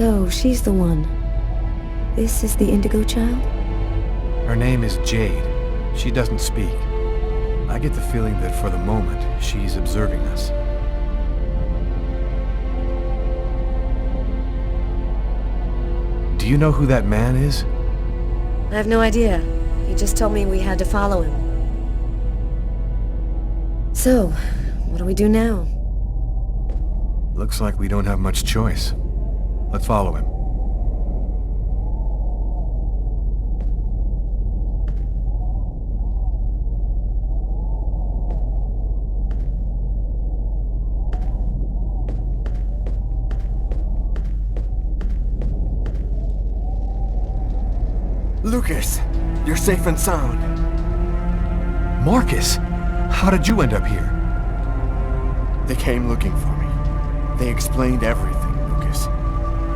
So, she's the one. This is the Indigo child? Her name is Jade. She doesn't speak. I get the feeling that for the moment, she's observing us. Do you know who that man is? I have no idea. He just told me we had to follow him. So, what do we do now? Looks like we don't have much choice. Let's follow him. Lucas, you're safe and sound. Marcus! How did you end up here? They came looking for me. They explained everything, Lucas.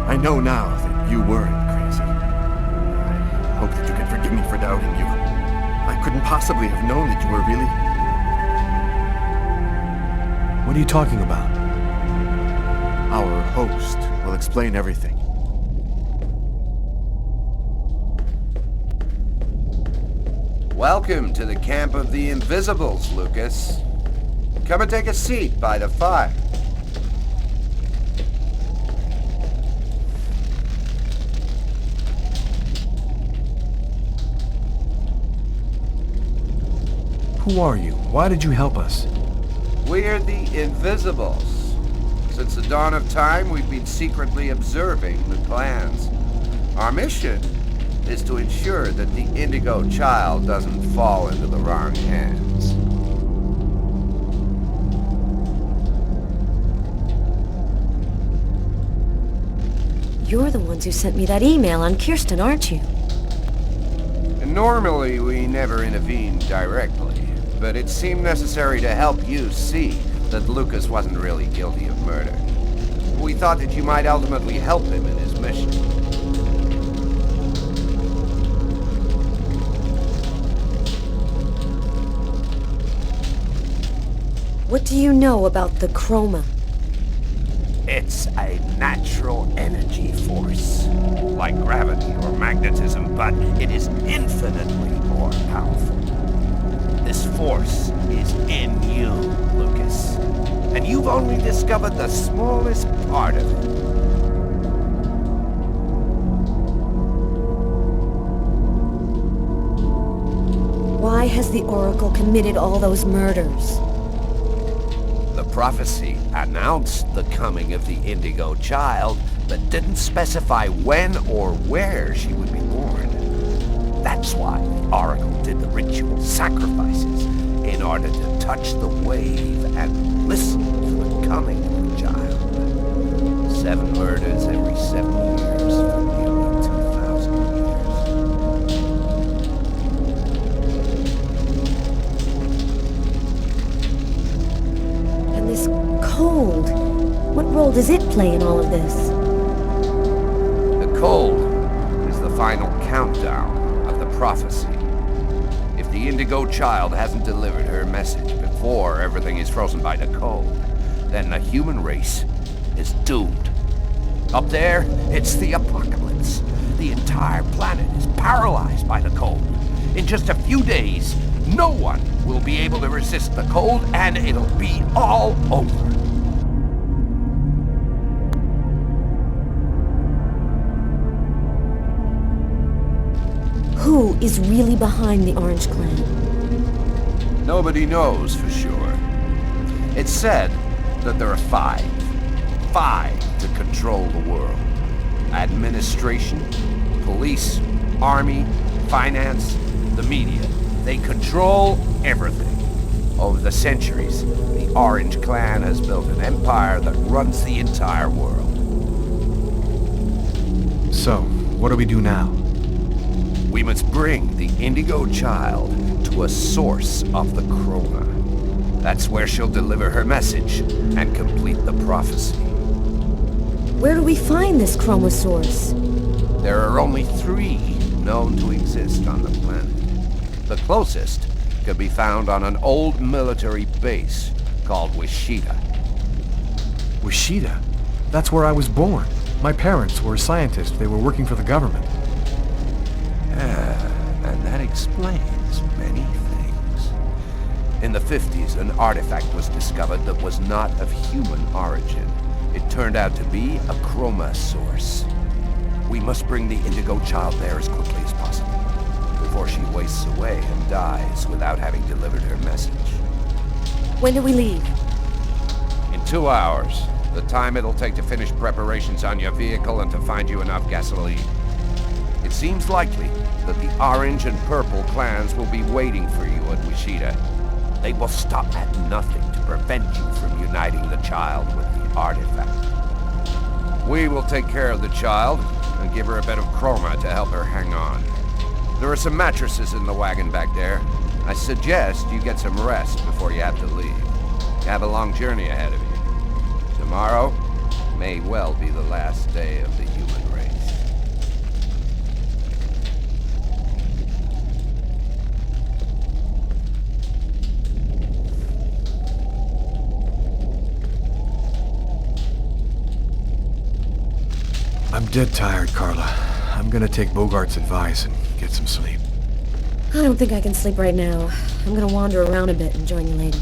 I know now that you weren't crazy. I hope that you can forgive me for doubting you. I couldn't possibly have known that you were really... What are you talking about? Our host will explain everything. Welcome to the camp of the Invisibles, Lucas. Come and take a seat by the fire. Who are you? Why did you help us? We're the Invisibles. Since the dawn of time, we've been secretly observing the clans. Our mission is to ensure that the Indigo child doesn't fall into the wrong hands. You're the ones who sent me that email on Kirsten, aren't you? And normally, we never intervene directly, but it seemed necessary to help you see that Lucas wasn't really guilty of murder. We thought that you might ultimately help him in his mission. What do you know about the chroma? It's a natural energy force, like gravity or magnetism, but it is infinitely more powerful. This force is in you, Lucas, and you've only discovered the smallest part of it. Why has the Oracle committed all those murders? The prophecy announced the coming of the Indigo child, but didn't specify when or where she would be born. That's why the Oracle did the ritual sacrifices, in order to touch the wave and listen for the coming of the child. 7 murders every 7 years for nearly 2,000 years. And this cold, what role does it play in all of this? The cold is the final countdown of the prophecy. If the Indigo child hasn't delivered her message before everything is frozen by the cold, then the human race is doomed. Up there, it's the apocalypse. The entire planet is paralyzed by the cold. In just a few days, no one will be able to resist the cold, and it'll be all over. Who is really behind the Orange Clan? Nobody knows for sure. It's said that there are 5 to control the world. Administration, police, army, finance, the media. They control everything. Over the centuries, the Orange Clan has built an empire that runs the entire world. So, what do we do now? We must bring the Indigo child to a source of the chroma. That's where she'll deliver her message and complete the prophecy. Where do we find this chroma source? There are only 3 known to exist on the planet. The closest could be found on an old military base called Wichita. Wichita? That's where I was born. My parents were scientists. They were working for the government. And that explains many things. In the 50s, an artifact was discovered that was not of human origin. It turned out to be a chroma source. We must bring the Indigo child there as quickly as possible, before she wastes away and dies without having delivered her message. When do we leave? In 2 hours. The time it'll take to finish preparations on your vehicle and to find you enough gasoline. It seems likely that the Orange and Purple clans will be waiting for you at Wichita. They will stop at nothing to prevent you from uniting the child with the artifact. We will take care of the child and give her a bit of chroma to help her hang on. There are some mattresses in the wagon back there. I suggest you get some rest before you have to leave. You have a long journey ahead of you. Tomorrow may well be the last day of the human race. I'm dead tired, Carla. I'm gonna take Bogart's advice and get some sleep. I don't think I can sleep right now. I'm gonna wander around a bit and join you later.